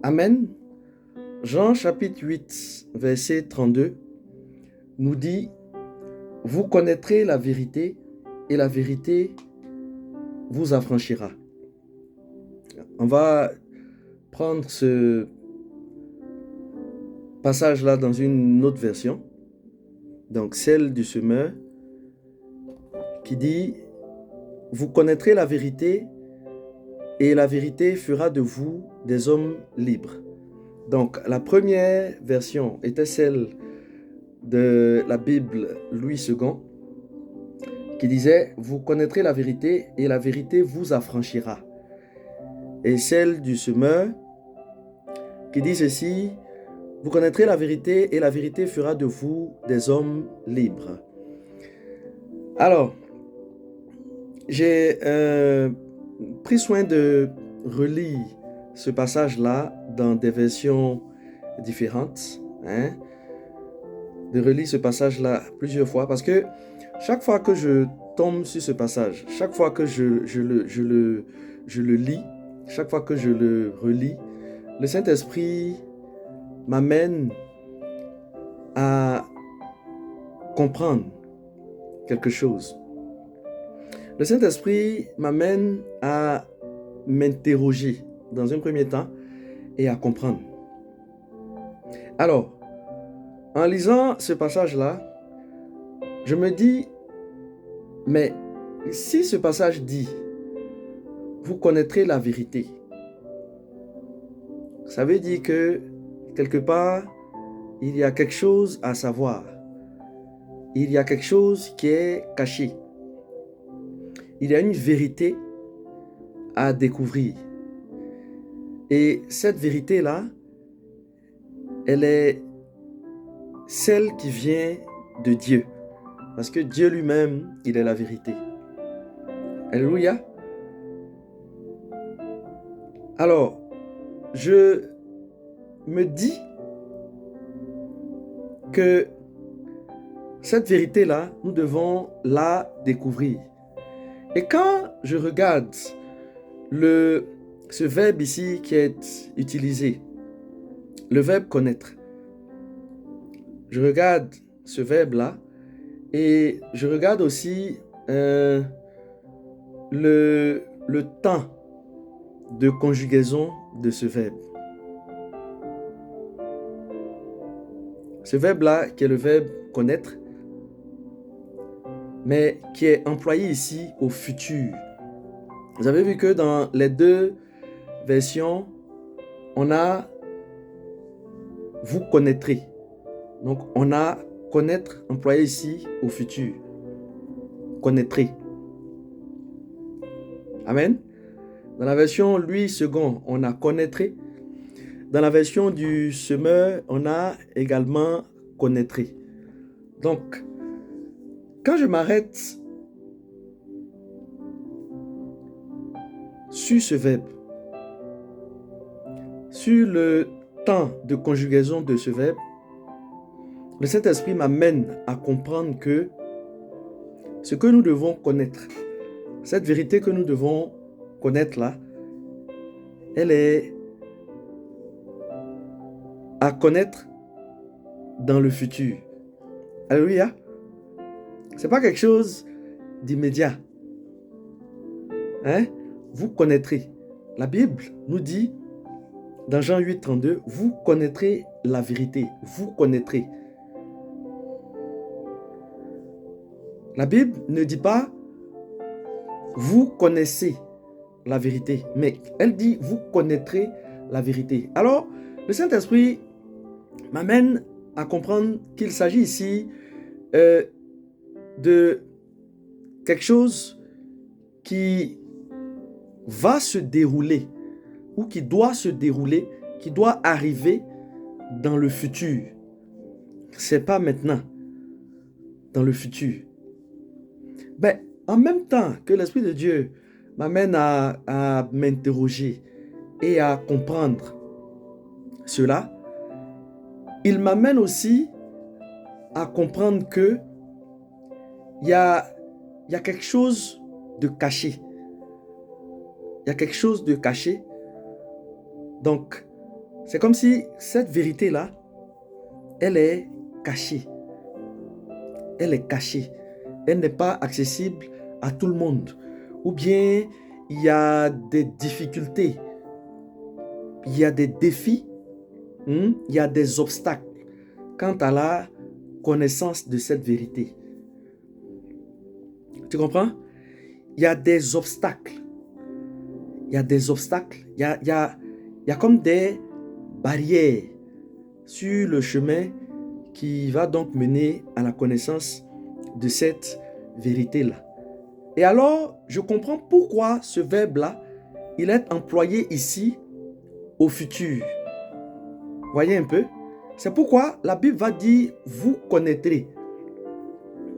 Amen. Jean chapitre 8, verset 32 nous dit, vous connaîtrez la vérité et la vérité vous affranchira. On va prendre ce passage-là dans une autre version, donc celle du semeur, qui dit, vous connaîtrez la vérité et la vérité fera de vous des hommes libres. Donc la première version était celle de la Bible Louis II, qui disait, vous connaîtrez la vérité et la vérité vous affranchira. Et celle du semeur, qui dit ceci, vous connaîtrez la vérité et la vérité fera de vous des hommes libres. Alors, j'ai pris soin de relire ce passage-là dans des versions différentes, de relire ce passage-là plusieurs fois, parce que chaque fois que je tombe sur ce passage, chaque fois que je le lis, chaque fois que je le relis, le Saint-Esprit m'amène à comprendre quelque chose. Le Saint-Esprit m'amène à m'interroger dans un premier temps et à comprendre. Alors, en lisant ce passage-là, je me dis, mais si ce passage dit, vous connaîtrez la vérité, ça veut dire que quelque part, il y a quelque chose à savoir. Il y a quelque chose qui est caché. Il y a une vérité à découvrir. Et cette vérité-là, elle est celle qui vient de Dieu. Parce que Dieu lui-même, il est la vérité. Alléluia. Alors, je me dis que cette vérité-là, nous devons la découvrir. Et quand je regarde ce verbe ici qui est utilisé, le verbe connaître, je regarde ce verbe-là et je regarde aussi le temps de conjugaison de ce verbe. Ce verbe-là, qui est le verbe connaître, mais qui est employé ici au futur. Vous avez vu que dans les deux versions, on a vous connaîtrez. Donc, on a connaître employé ici au futur. Connaîtrez. Amen. Dans la version Louis II, on a connaîtrez. Dans la version du semeur, on a également connaîtrez. Donc, quand je m'arrête sur ce verbe, sur le temps de conjugaison de ce verbe, le Saint-Esprit m'amène à comprendre que ce que nous devons connaître, cette vérité que nous devons connaître là, elle est à connaître dans le futur. Alléluia. C'est pas quelque chose d'immédiat. Vous connaîtrez. La Bible nous dit dans Jean 8, 32, vous connaîtrez la vérité. Vous connaîtrez. La Bible ne dit pas vous connaissez la vérité, mais elle dit vous connaîtrez la vérité. Alors, le Saint-Esprit m'amène à comprendre qu'il s'agit ici de quelque chose qui va se dérouler ou qui doit se dérouler, qui doit arriver dans le futur. C'est pas maintenant, dans le futur. Ben, en même temps que l'Esprit de Dieu m'amène à m'interroger et à comprendre cela, il m'amène aussi à comprendre que il y a quelque chose de caché. Il y a quelque chose de caché. Donc, C'est comme si cette vérité-là, elle est cachée. Elle est cachée. Elle n'est pas accessible à tout le monde. Ou bien, il y a des difficultés. Il y a des défis. Il y a des obstacles quant à la connaissance de cette vérité. Tu comprends? Il y a des obstacles. Il y a des obstacles. Il y a comme des barrières sur le chemin qui va donc mener à la connaissance de cette vérité-là. Et alors, je comprends pourquoi ce verbe-là, il est employé ici au futur. Voyez un peu? C'est pourquoi la Bible va dire « vous connaîtrez ».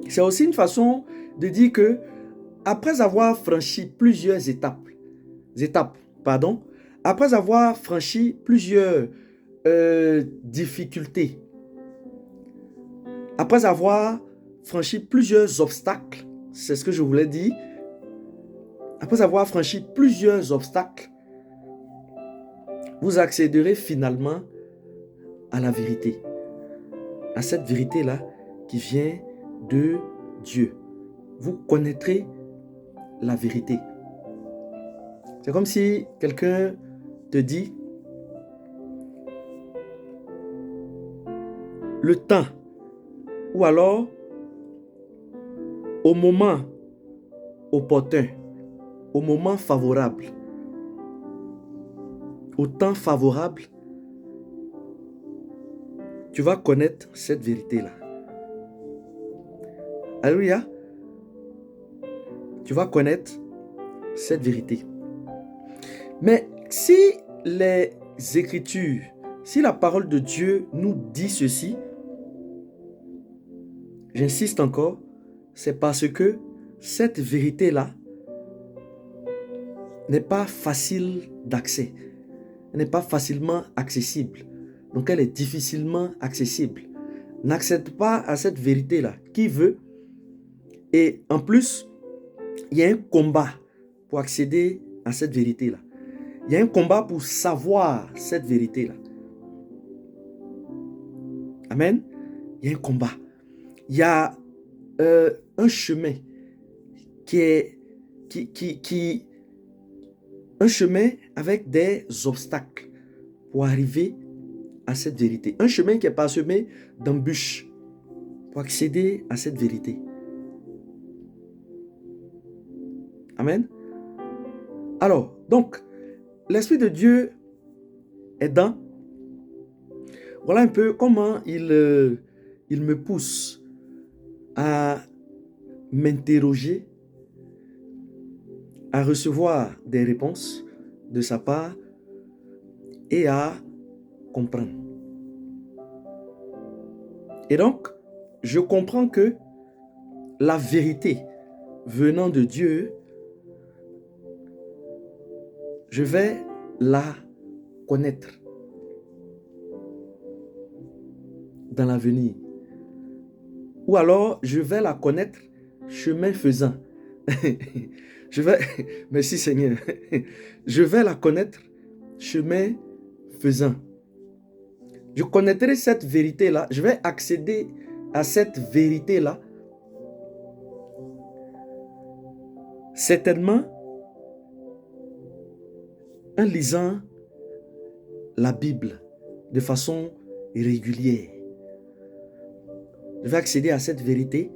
C'est aussi une façon de dire que après avoir franchi plusieurs après avoir franchi plusieurs difficultés, après avoir franchi plusieurs obstacles, c'est ce que je voulais dire, après avoir franchi plusieurs obstacles, vous accéderez finalement à la vérité, à cette vérité-là qui vient de Dieu. Vous connaîtrez la vérité. C'est comme si quelqu'un te dit le temps, ou alors au moment opportun, au moment favorable, au temps favorable, tu vas connaître cette vérité-là. Alléluia. Tu vas connaître cette vérité. Mais si les Écritures, si la parole de Dieu nous dit ceci, j'insiste encore, c'est parce que cette vérité-là n'est pas facile d'accès. Elle n'est pas facilement accessible. Donc elle est difficilement accessible. N'accède pas à cette vérité-là. Qui veut? Et en plus, il y a un combat pour accéder à cette vérité-là. Il y a un combat pour savoir cette vérité-là. Amen. Il y a un combat. Il y a un chemin un chemin avec des obstacles pour arriver à cette vérité. Un chemin qui est parsemé d'embûches pour accéder à cette vérité. Amen. Alors, donc, l'Esprit de Dieu aidant, voilà un peu comment il me pousse à m'interroger, à recevoir des réponses de sa part et à comprendre. Et donc, je comprends que la vérité venant de Dieu, je vais la connaître dans l'avenir. Ou alors, je vais la connaître chemin faisant. Merci Seigneur. Je vais la connaître chemin faisant. Je connaîtrai cette vérité-là. Je vais accéder à cette vérité-là. Certainement, en lisant la Bible de façon régulière. Je vais accéder à cette vérité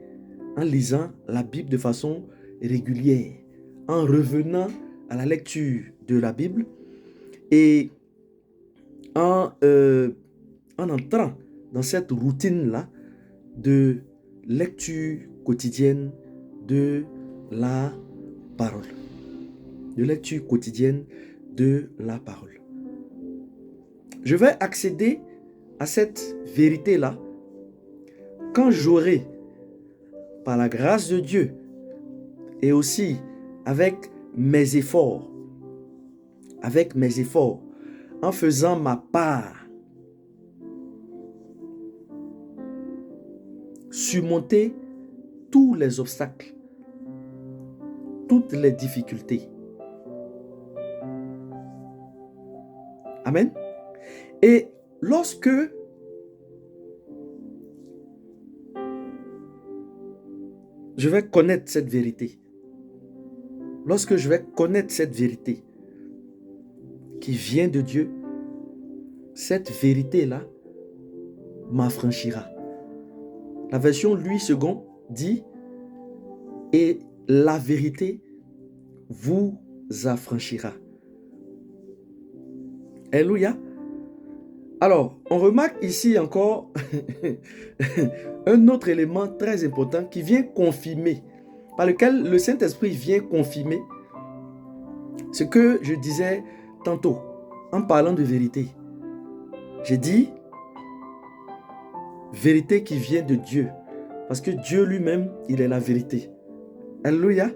en lisant la Bible de façon régulière, en revenant à la lecture de la Bible et en entrant dans cette routine-là de lecture quotidienne de la parole. De lecture quotidienne de la parole. Je vais accéder à cette vérité-là quand j'aurai, par la grâce de Dieu, et aussi avec mes efforts, en faisant ma part, surmonter tous les obstacles, toutes les difficultés. Amen. Et lorsque je vais connaître cette vérité, lorsque je vais connaître cette vérité qui vient de Dieu, cette vérité-là m'affranchira. La version Louis II dit « Et la vérité vous affranchira. » Alléluia. Alors, on remarque ici encore un autre élément très important qui vient confirmer, par lequel le Saint-Esprit vient confirmer ce que je disais tantôt en parlant de vérité. J'ai dit vérité qui vient de Dieu, parce que Dieu lui-même, il est la vérité. Alléluia.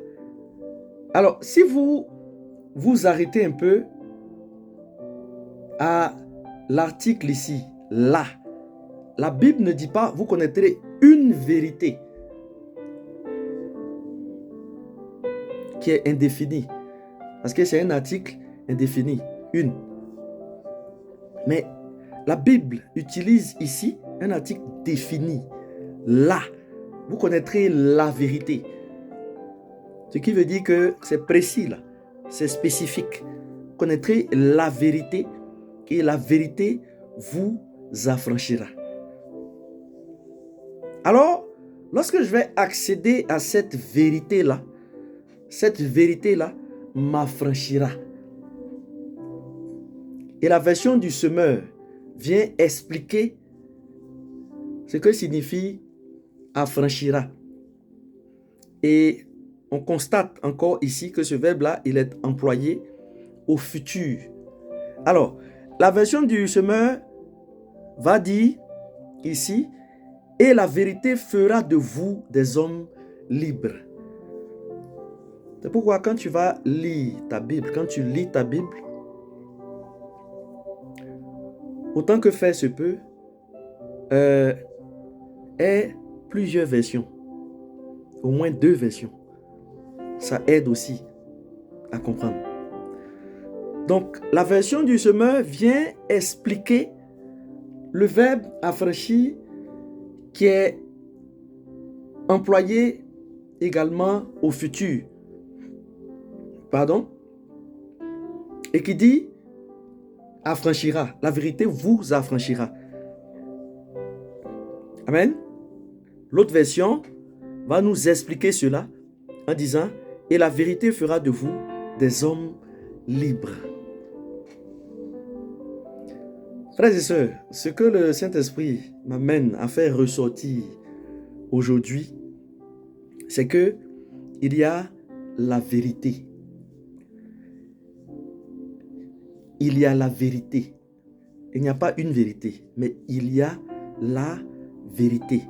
Alors, si vous vous arrêtez un peu à l'article ici, là, la Bible ne dit pas, vous connaîtrez une vérité qui est indéfinie, parce que c'est un article indéfini, une. Mais la Bible utilise ici un article défini, là. Vous connaîtrez la vérité. Ce qui veut dire que c'est précis là, c'est spécifique. Vous connaîtrez la vérité et la vérité vous affranchira. Alors, lorsque je vais accéder à cette vérité-là m'affranchira. Et la version du semeur vient expliquer ce que signifie affranchira. Et on constate encore ici que ce verbe-là, il est employé au futur. Alors, la version du semeur va dire ici, et la vérité fera de vous des hommes libres. C'est pourquoi quand tu vas lire ta Bible, quand tu lis ta Bible, autant que faire se peut, est plusieurs versions, au moins 2 versions. Ça aide aussi à comprendre. Donc, la version du semeur vient expliquer le verbe affranchir qui est employé également au futur. Pardon? Et qui dit affranchira. La vérité vous affranchira. Amen. L'autre version va nous expliquer cela en disant et la vérité fera de vous des hommes libres. Frères et sœurs, ce que le Saint-Esprit m'amène à faire ressortir aujourd'hui, c'est que il y a la vérité. Il y a la vérité. Il n'y a pas une vérité, mais il y a la vérité.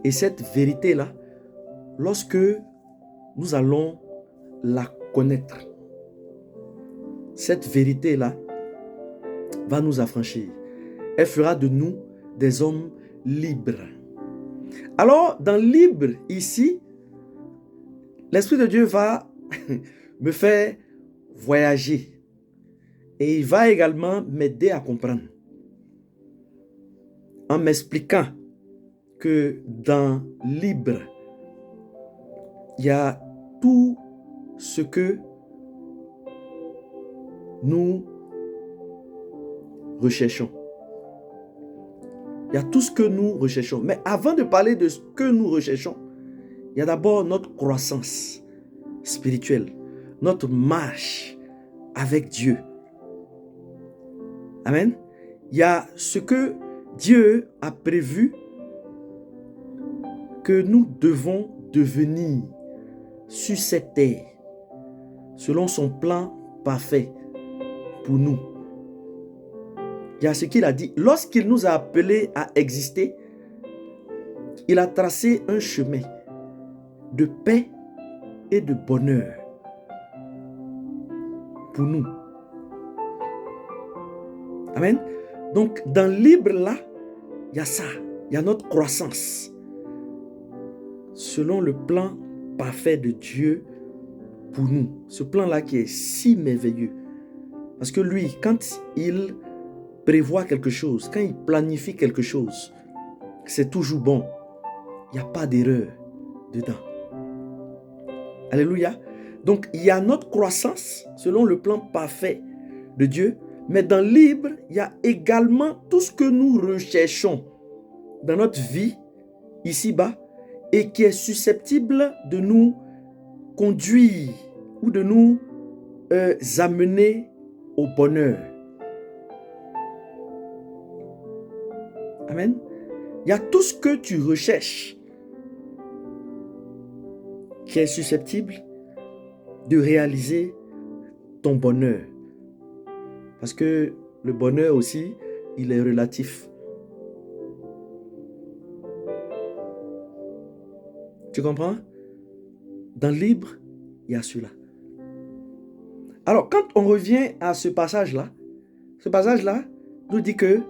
Et cette vérité-là, lorsque nous allons la connaître, cette vérité-là va nous affranchir. Elle fera de nous des hommes libres. Alors, dans libre ici, l'Esprit de Dieu va me faire voyager. Et il va également m'aider à comprendre. En m'expliquant que dans libre, il y a tout ce que nous recherchons. Il y a tout ce que nous recherchons. Mais avant de parler de ce que nous recherchons, il y a d'abord notre croissance spirituelle, notre marche avec Dieu. Amen. Il y a ce que Dieu a prévu que nous devons devenir sur cette terre, selon son plan parfait pour nous. Il y a ce qu'il a dit. Lorsqu'il nous a appelés à exister, il a tracé un chemin de paix et de bonheur pour nous. Amen. Donc, dans libre là, il y a ça. Il y a notre croissance. Selon le plan parfait de Dieu pour nous. Ce plan-là qui est si merveilleux. Parce que lui, quand il prévoit quelque chose, quand il planifie quelque chose, c'est toujours bon. Il n'y a pas d'erreur dedans. Alléluia. Donc, il y a notre croissance selon le plan parfait de Dieu, mais dans libre, il y a également tout ce que nous recherchons dans notre vie, ici-bas, et qui est susceptible de nous conduire ou de nous amener au bonheur. Amen. Il y a tout ce que tu recherches qui est susceptible de réaliser ton bonheur. Parce que le bonheur aussi, il est relatif. Tu comprends? Dans le libre, il y a cela. Alors, quand on revient à ce passage-là nous dit que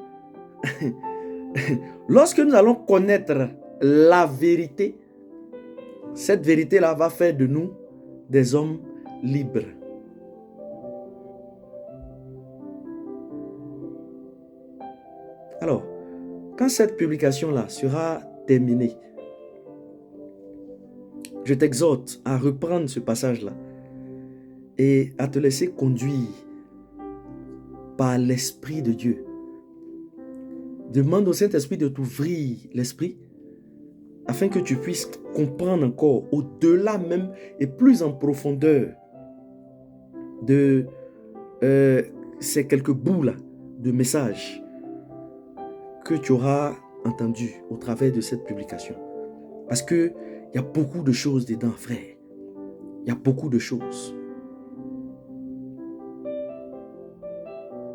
lorsque nous allons connaître la vérité, cette vérité-là va faire de nous des hommes libres. Alors, quand cette publication-là sera terminée, je t'exhorte à reprendre ce passage-là et à te laisser conduire par l'Esprit de Dieu. Demande au Saint-Esprit de t'ouvrir l'esprit afin que tu puisses comprendre encore au-delà même et plus en profondeur de ces quelques bouts-là de messages que tu auras entendus au travers de cette publication. Parce qu'il y a beaucoup de choses dedans, frère. Il y a beaucoup de choses.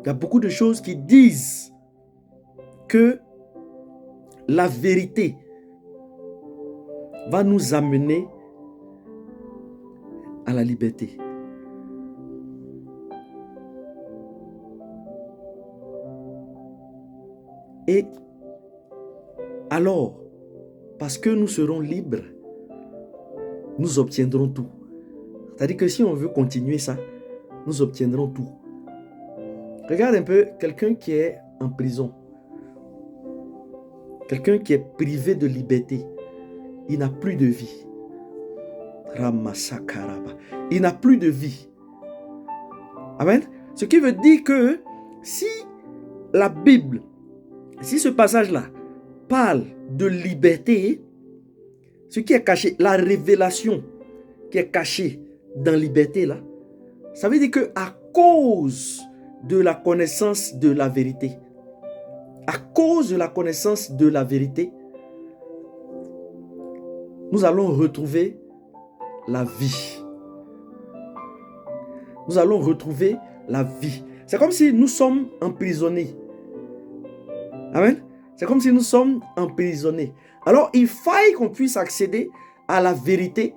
Il y a beaucoup de choses qui disent que la vérité va nous amener à la liberté. Et alors, parce que nous serons libres, nous obtiendrons tout. C'est-à-dire que si on veut continuer ça, nous obtiendrons tout. Regarde un peu quelqu'un qui est en prison. Quelqu'un qui est privé de liberté. Il n'a plus de vie. Ramasakaraba. Il n'a plus de vie. Amen. Ce qui veut dire que si la Bible, si ce passage-là parle de liberté, ce qui est caché, la révélation qui est cachée dans la liberté, là, ça veut dire que à cause de la connaissance de la vérité, à cause de la connaissance de la vérité, nous allons retrouver la vie. Nous allons retrouver la vie. C'est comme si nous sommes emprisonnés. Amen. C'est comme si nous sommes emprisonnés. Alors, il faille qu'on puisse accéder à la vérité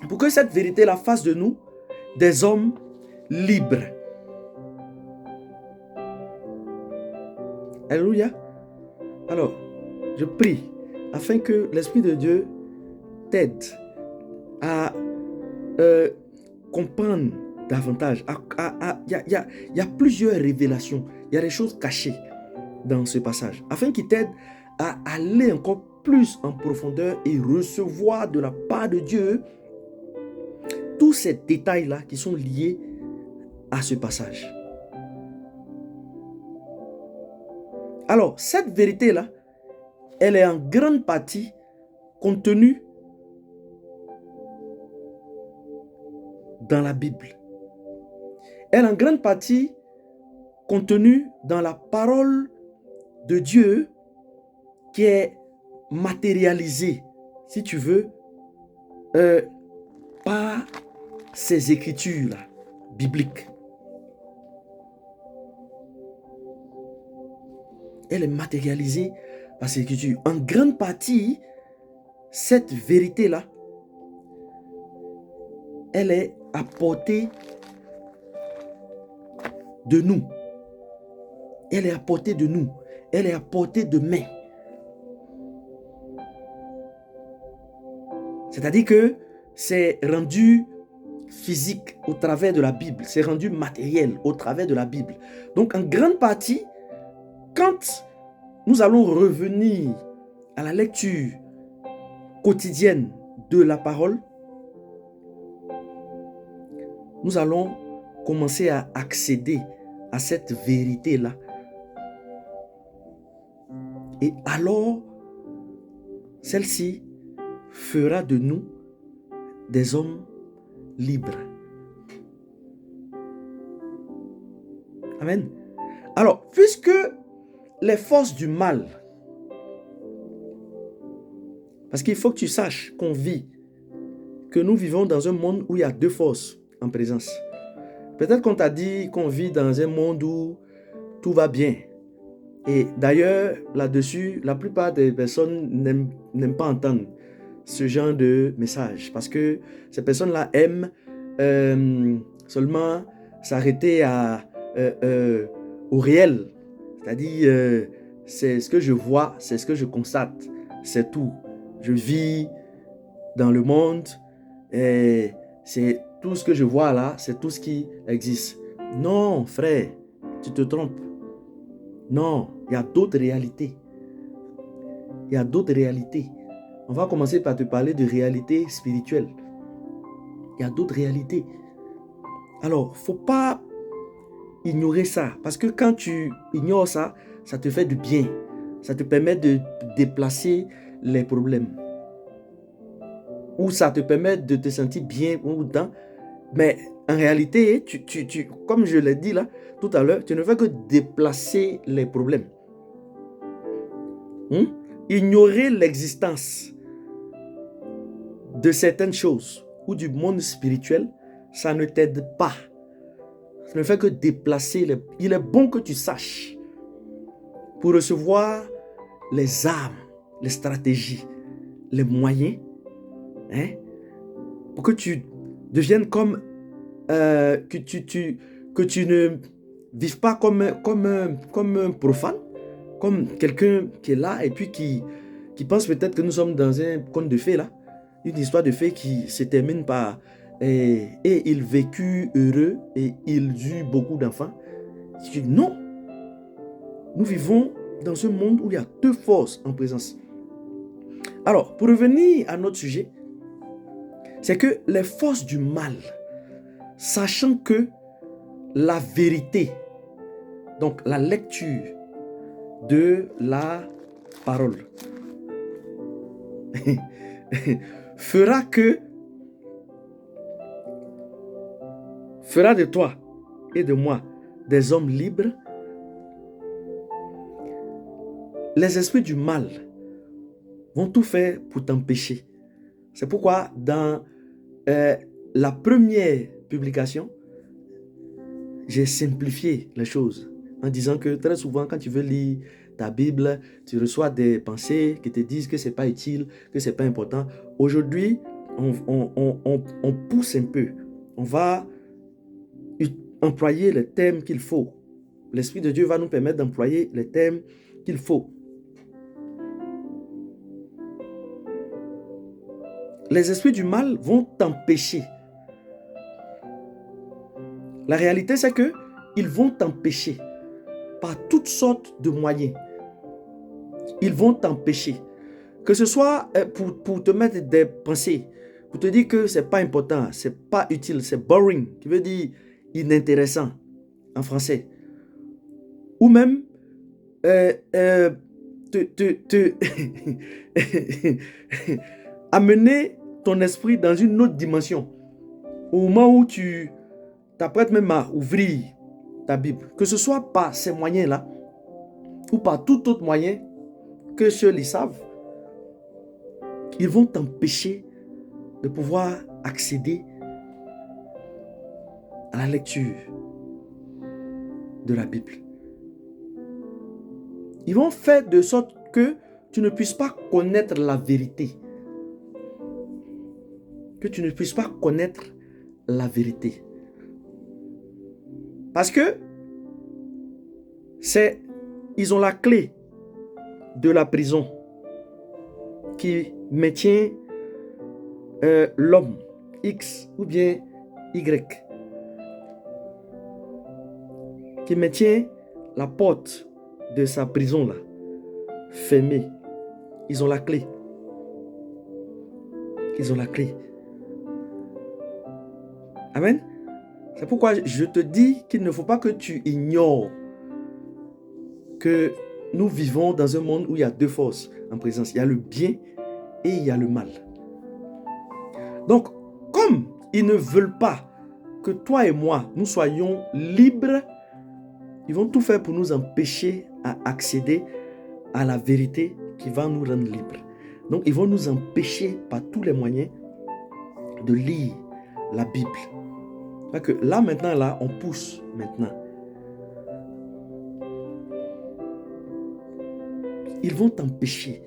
pour que cette vérité-là fasse de nous des hommes libres. Alléluia. Alors, je prie afin que l'Esprit de Dieu t'aide à comprendre davantage. Il y a plusieurs révélations. Il y a des choses cachées dans ce passage. Afin qu'il t'aide à aller encore plus en profondeur et recevoir de la part de Dieu tous ces détails-là qui sont liés à ce passage. Alors, cette vérité-là, elle est en grande partie contenue dans la Bible. Elle est en grande partie contenue dans la parole de Dieu qui est matérialisée, si tu veux, par ces écritures-là, bibliques. Elle est matérialisée par ces écritures. En grande partie, cette vérité-là, elle est à portée de nous. Elle est à portée de nous. Elle est à portée de main. C'est-à-dire que c'est rendu physique au travers de la Bible. C'est rendu matériel au travers de la Bible. Donc, en grande partie, quand nous allons revenir à la lecture quotidienne de la parole, nous allons commencer à accéder à cette vérité-là. Et alors, celle-ci fera de nous des hommes libres. Amen. Alors, puisque les forces du mal, parce qu'il faut que tu saches qu'on vit, que nous vivons dans un monde où il y a deux forces en présence. Peut-être qu'on t'a dit qu'on vit dans un monde où tout va bien. Et d'ailleurs, là-dessus, la plupart des personnes n'aiment pas entendre ce genre de message. Parce que ces personnes-là aiment seulement s'arrêter au réel. C'est-à-dire, c'est ce que je vois, c'est ce que je constate. C'est tout. Je vis dans le monde et c'est tout ce que je vois là, c'est tout ce qui existe. Non, frère, tu te trompes. Non, il y a d'autres réalités. Il y a d'autres réalités. On va commencer par te parler de réalité spirituelle. Il y a d'autres réalités. Alors, il ne faut pas ignorer ça. Parce que quand tu ignores ça, ça te fait du bien. Ça te permet de déplacer les problèmes. Ou ça te permet de te sentir bien ou dans. Mais en réalité, comme je l'ai dit là, tout à l'heure, tu ne fais que déplacer les problèmes. Ignorer l'existence de certaines choses ou du monde spirituel, ça ne t'aide pas. Ça ne fait que déplacer les... Il est bon que tu saches pour recevoir les armes, les stratégies, les moyens, pour que tu deviennes comme... que tu ne vives pas comme un profane, comme quelqu'un qui est là et puis qui pense peut-être que nous sommes dans un conte de fées là, une histoire de fées qui se termine par et il vécut heureux et il eut beaucoup d'enfants. Non, nous vivons dans un monde où il y a deux forces en présence. Alors, pour revenir à notre sujet, c'est que les forces du mal, sachant que la vérité, donc la lecture de la parole, fera de toi et de moi des hommes libres. Les esprits du mal vont tout faire pour t'empêcher. C'est pourquoi dans la première publication, j'ai simplifié les choses en disant que très souvent, quand tu veux lire ta Bible, tu reçois des pensées qui te disent que ce n'est pas utile, que ce n'est pas important. Aujourd'hui, on pousse un peu. On va employer les termes qu'il faut. L'Esprit de Dieu va nous permettre d'employer les termes qu'il faut. Les esprits du mal vont t'empêcher. La réalité, c'est que ils vont t'empêcher par toutes sortes de moyens. Ils vont t'empêcher. Que ce soit pour te mettre des pensées, pour te dire que ce n'est pas important, ce n'est pas utile, c'est boring, qui veut dire inintéressant en français. Ou même amener ton esprit dans une autre dimension. Au moment où tu t'apprêtes même à ouvrir ta Bible, que ce soit par ces moyens-là ou par tout autre moyen que ceux-là savent, ils vont t'empêcher de pouvoir accéder à la lecture de la Bible. Ils vont faire de sorte que tu ne puisses pas connaître la vérité. Que tu ne puisses pas connaître la vérité. Parce que ils ont la clé de la prison qui maintient l'homme X ou bien Y, qui maintient la porte de sa prison là, fermée. Ils ont la clé. Ils ont la clé. Amen. C'est pourquoi je te dis qu'il ne faut pas que tu ignores que nous vivons dans un monde où il y a deux forces en présence. Il y a le bien et il y a le mal. Donc, comme ils ne veulent pas que toi et moi, nous soyons libres, ils vont tout faire pour nous empêcher à accéder à la vérité qui va nous rendre libres. Donc, ils vont nous empêcher par tous les moyens de lire la Bible. Que là, maintenant, là, on pousse maintenant. Ils vont t'empêcher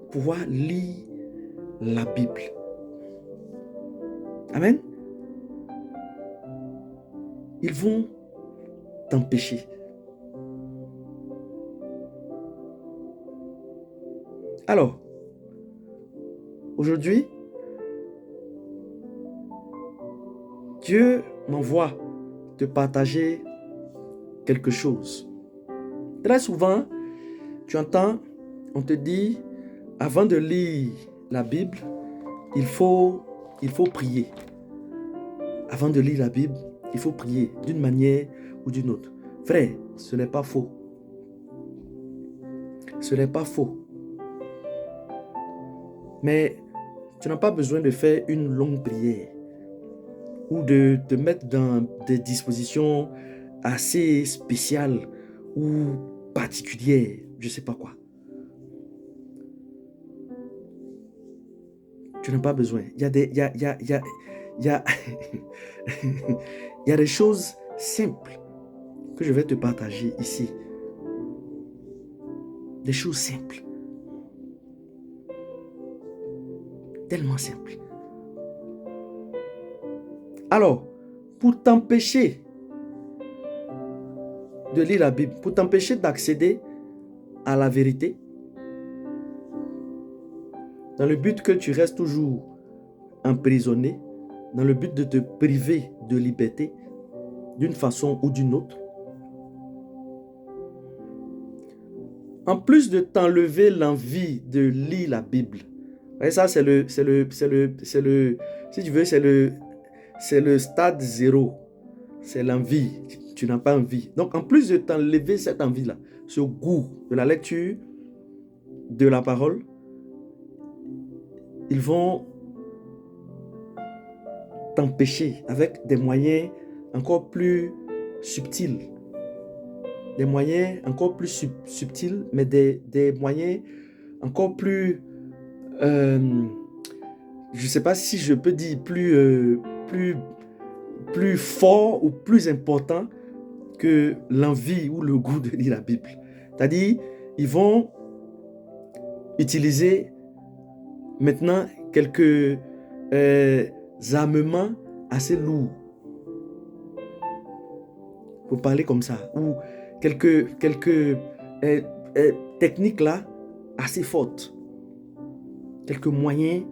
de pouvoir lire la Bible. Amen. Ils vont t'empêcher. Alors, aujourd'hui, Dieu m'envoie te partager quelque chose. Très souvent, tu entends, on te dit, avant de lire la Bible, il faut prier. Avant de lire la Bible, il faut prier d'une manière ou d'une autre. Frère, ce n'est pas faux. Ce n'est pas faux. Mais tu n'as pas besoin de faire une longue prière ou de te mettre dans des dispositions assez spéciales ou particulières, je ne sais pas quoi. Tu n'as pas besoin. Il y a des choses simples que je vais te partager ici. Des choses simples. Tellement simples. Alors, pour t'empêcher de lire la Bible, pour t'empêcher d'accéder à la vérité, dans le but que tu restes toujours emprisonné, dans le but de te priver de liberté, d'une façon ou d'une autre, en plus de t'enlever l'envie de lire la Bible, et ça si tu veux, c'est le stade zéro, c'est l'envie, tu n'as pas envie. Donc en plus de t'enlever cette envie-là, ce goût de la lecture, de la parole, ils vont t'empêcher avec des moyens encore plus subtils. Des moyens encore plus subtils, mais des moyens encore plus, je ne sais pas si je peux dire plus fort ou plus important que l'envie ou le goût de lire la Bible. C'est-à-dire, ils vont utiliser maintenant quelques armements assez lourds, pour parler comme ça, ou quelques techniques là assez fortes, quelques moyens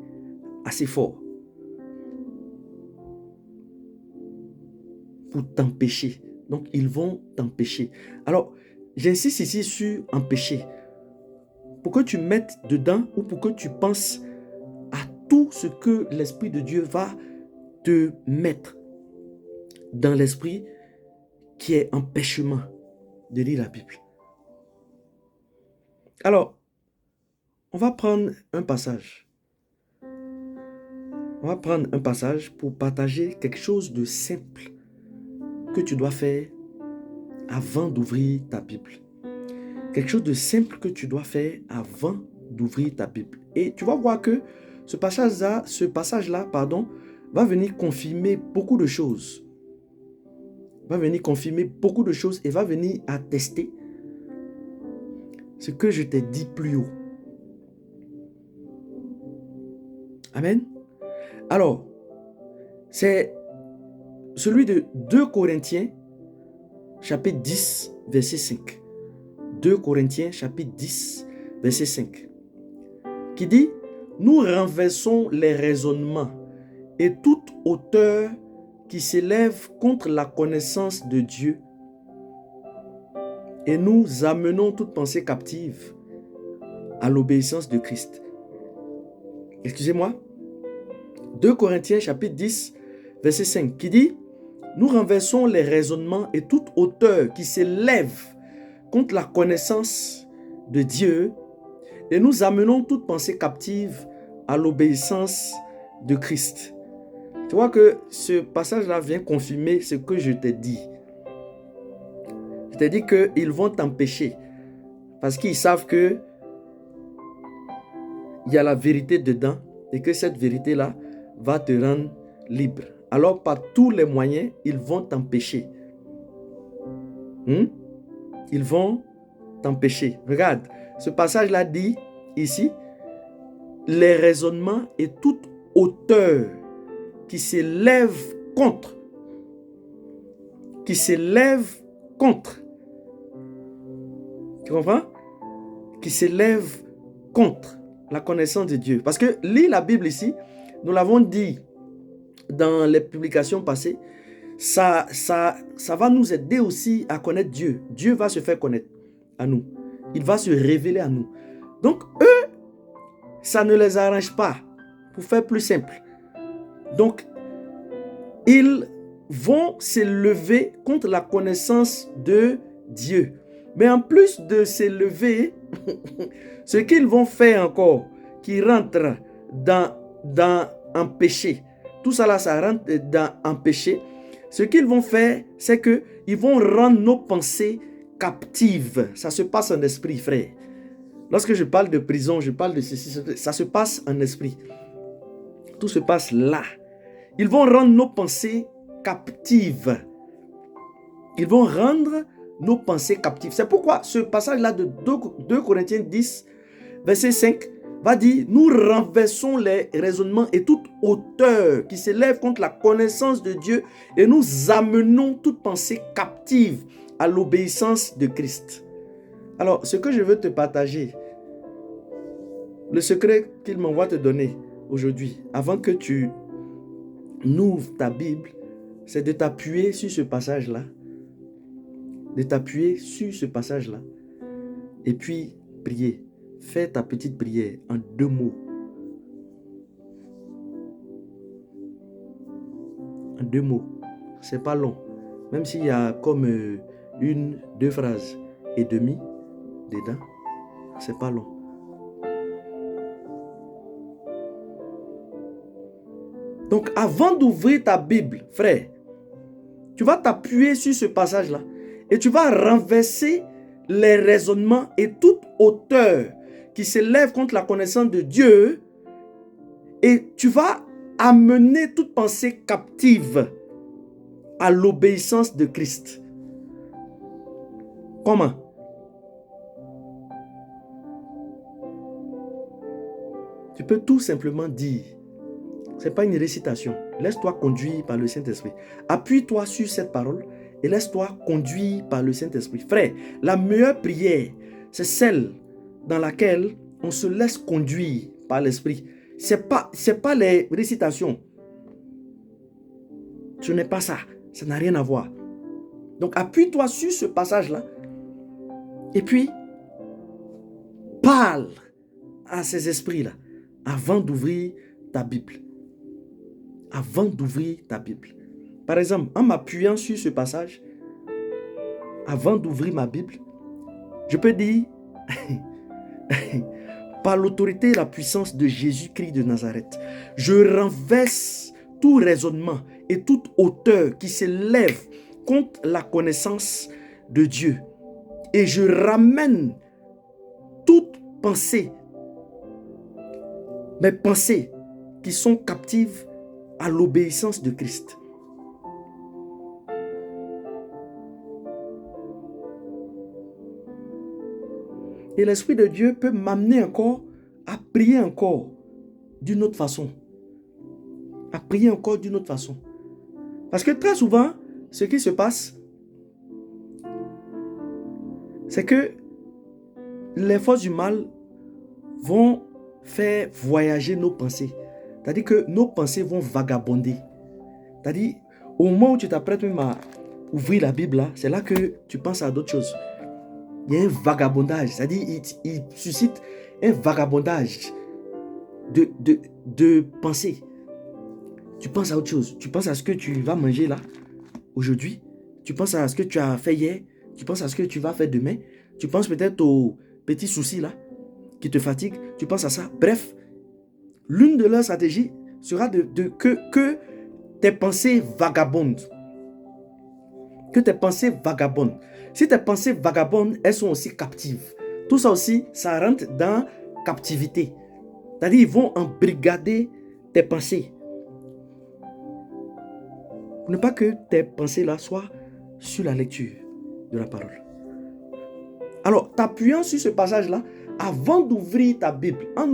assez forts pour t'empêcher. Donc ils vont t'empêcher. Alors j'insiste ici sur empêcher, pour que tu mettes dedans ou pour que tu penses à tout ce que l'Esprit de Dieu va te mettre dans l'esprit qui est empêchement de lire la Bible. Alors, on va prendre un passage. On va prendre un passage pour partager quelque chose de simple que tu dois faire avant d'ouvrir ta Bible. Quelque chose de simple que tu dois faire avant d'ouvrir ta Bible. Et tu vas voir que ce passage-là, va venir confirmer beaucoup de choses. Va venir confirmer beaucoup de choses et va venir attester ce que je t'ai dit plus haut. Amen. Alors, c'est celui de 2 Corinthiens, chapitre 10, verset 5. 2 Corinthiens, chapitre 10, verset 5. Qui dit, nous renversons les raisonnements et toute hauteur qui s'élève contre la connaissance de Dieu et nous amenons toute pensée captive à l'obéissance de Christ. Excusez-moi. 2 Corinthiens chapitre 10, verset 5, qui dit « Nous renversons les raisonnements et toute hauteur qui s'élève contre la connaissance de Dieu et nous amenons toute pensée captive à l'obéissance de Christ. » Tu vois que ce passage-là vient confirmer ce que je t'ai dit. Je t'ai dit qu'ils vont t'empêcher parce qu'ils savent que il y a la vérité dedans et que cette vérité-là va te rendre libre. Alors, par tous les moyens, ils vont t'empêcher. Ils vont t'empêcher. Regarde, ce passage-là dit ici, les raisonnements et toute hauteur qui s'élève contre. Qui s'élève contre. Tu comprends? Qui s'élève contre la connaissance de Dieu. Parce que lis la Bible ici, nous l'avons dit dans les publications passées, ça va nous aider aussi à connaître Dieu. Dieu va se faire connaître à nous. Il va se révéler à nous. Donc eux, ça ne les arrange pas. Pour faire plus simple. Donc, ils vont s'élever contre la connaissance de Dieu. Mais en plus de s'élever, ce qu'ils vont faire encore, qui rentre dans un péché, tout ça là, ça rentre dans un péché. Ce qu'ils vont faire, c'est qu'ils vont rendre nos pensées captives. Ça se passe en esprit, frère. Lorsque je parle de prison, je parle de ceci, ça se passe en esprit. Tout se passe là. Ils vont rendre nos pensées captives. Ils vont rendre nos pensées captives. C'est pourquoi ce passage-là de 2 Corinthiens 10, verset 5, va dire, nous renversons les raisonnements et toute hauteur qui s'élève contre la connaissance de Dieu et nous amenons toute pensée captive à l'obéissance de Christ. Alors, ce que je veux te partager, le secret qu'il m'envoie te donner aujourd'hui, avant que tu n'ouvres ta Bible, c'est de t'appuyer sur ce passage-là. De t'appuyer sur ce passage-là. Et puis, prier. Fais ta petite prière en 2 mots. En 2 mots. C'est pas long. Même s'il y a comme 1-2 phrases et demie dedans, c'est pas long. Donc, avant d'ouvrir ta Bible, frère, tu vas t'appuyer sur ce passage-là et tu vas renverser les raisonnements et toute hauteur qui s'élève contre la connaissance de Dieu et tu vas amener toute pensée captive à l'obéissance de Christ. Comment? Tu peux tout simplement dire, ce n'est pas une récitation, laisse-toi conduire par le Saint-Esprit. Appuie-toi sur cette parole et laisse-toi conduire par le Saint-Esprit. Frère, la meilleure prière, c'est celle dans laquelle on se laisse conduire par l'Esprit. Ce n'est pas les récitations. Ce n'est pas ça. Ça n'a rien à voir. Donc appuie-toi sur ce passage-là et puis parle à ces esprits-là avant d'ouvrir ta Bible. Avant d'ouvrir ta Bible. Par exemple, en m'appuyant sur ce passage, avant d'ouvrir ma Bible, je peux dire, par l'autorité et la puissance de Jésus-Christ de Nazareth, je renverse tout raisonnement et toute hauteur qui s'élève contre la connaissance de Dieu. Et je ramène toute pensée, mes pensées qui sont captives à l'obéissance de Christ. Et l'Esprit de Dieu peut m'amener encore à prier encore d'une autre façon. À prier encore d'une autre façon. Parce que très souvent, ce qui se passe, c'est que les forces du mal vont faire voyager nos pensées. C'est-à-dire que nos pensées vont vagabonder. C'est-à-dire, au moment où tu t'apprêtes même à ouvrir la Bible, là, c'est là que tu penses à d'autres choses. Il y a un vagabondage, c'est-à-dire il suscite un vagabondage de pensée. Tu penses à autre chose. Tu penses à ce que tu vas manger là, aujourd'hui. Tu penses à ce que tu as fait hier. Tu penses à ce que tu vas faire demain. Tu penses peut-être aux petits soucis là, qui te fatiguent. Tu penses à ça. Bref, l'une de leurs stratégies sera que tes pensées vagabondent. Que tes pensées vagabondent. Si tes pensées vagabondent, elles sont aussi captives. Tout ça aussi, ça rentre dans captivité. C'est-à-dire, ils vont embrigader tes pensées. Pour ne pas que tes pensées-là soient sur la lecture de la parole. Alors, t'appuyant sur ce passage-là, avant d'ouvrir ta Bible, en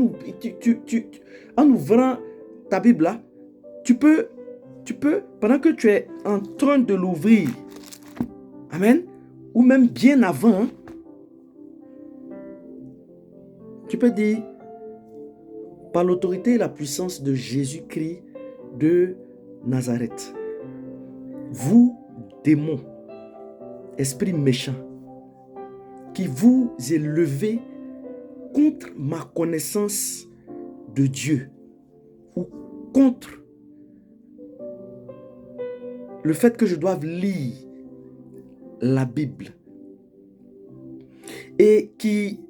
ouvrant ta Bible-là, tu peux, pendant que tu es en train de l'ouvrir, amen, ou même bien avant, tu peux dire, par l'autorité et la puissance de Jésus-Christ de Nazareth, vous, démons, esprits méchants, qui vous élevez contre ma connaissance de Dieu ou contre le fait que je doive lire la Bible et qui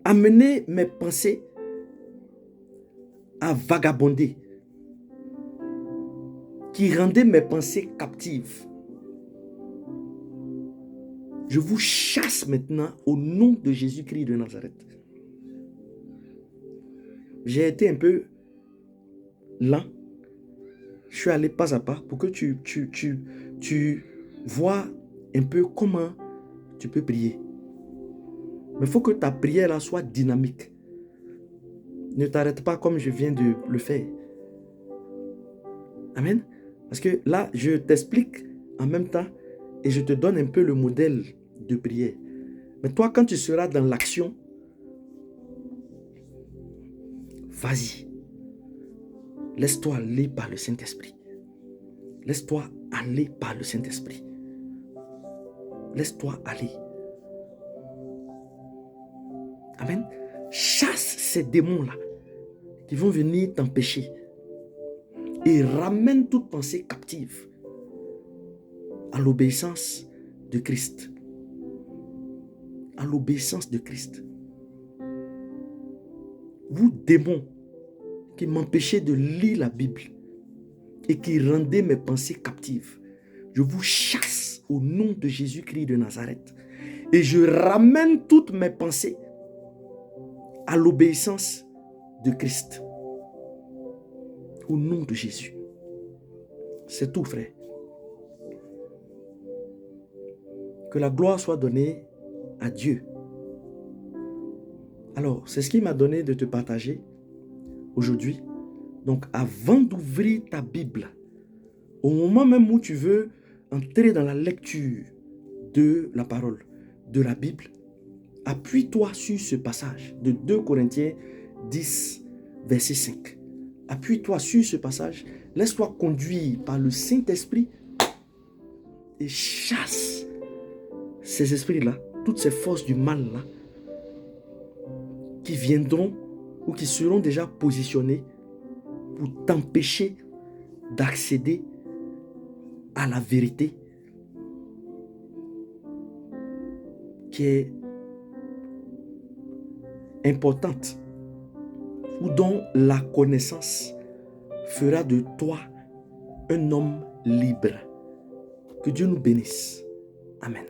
amenez mes pensées à vagabonder, qui rendait mes pensées captives. Je vous chasse maintenant au nom de Jésus-Christ de Nazareth. J'ai été un peu lent. Je suis allé pas à pas pour que tu vois un peu comment tu peux prier. Mais il faut que ta prière là soit dynamique. Ne t'arrête pas comme je viens de le faire. Amen. Parce que là, je t'explique en même temps et je te donne un peu le modèle de prière. Mais toi, quand tu seras dans l'action, vas-y. Laisse-toi aller par le Saint-Esprit. Laisse-toi aller par le Saint-Esprit. Laisse-toi aller. Amen. Chasse ces démons-là qui vont venir t'empêcher et ramène toute pensée captive à l'obéissance de Christ. À l'obéissance de Christ. Vous démons qui m'empêchez de lire la Bible et qui rendez mes pensées captives, je vous chasse au nom de Jésus-Christ de Nazareth et je ramène toutes mes pensées à l'obéissance de Christ. Au nom de Jésus. C'est tout, frère. Que la gloire soit donnée à Dieu. Alors, c'est ce qui m'a donné de te partager aujourd'hui. Donc, avant d'ouvrir ta Bible, au moment même où tu veux entrer dans la lecture de la parole, de la Bible, appuie-toi sur ce passage de 2 Corinthiens 10, verset 5. Appuie-toi sur ce passage, laisse-toi conduire par le Saint-Esprit et chasse ces esprits-là, toutes ces forces du mal-là, qui viendront ou qui seront déjà positionnés pour t'empêcher d'accéder à la vérité qui est importante ou dont la connaissance fera de toi un homme libre. Que Dieu nous bénisse. Amen.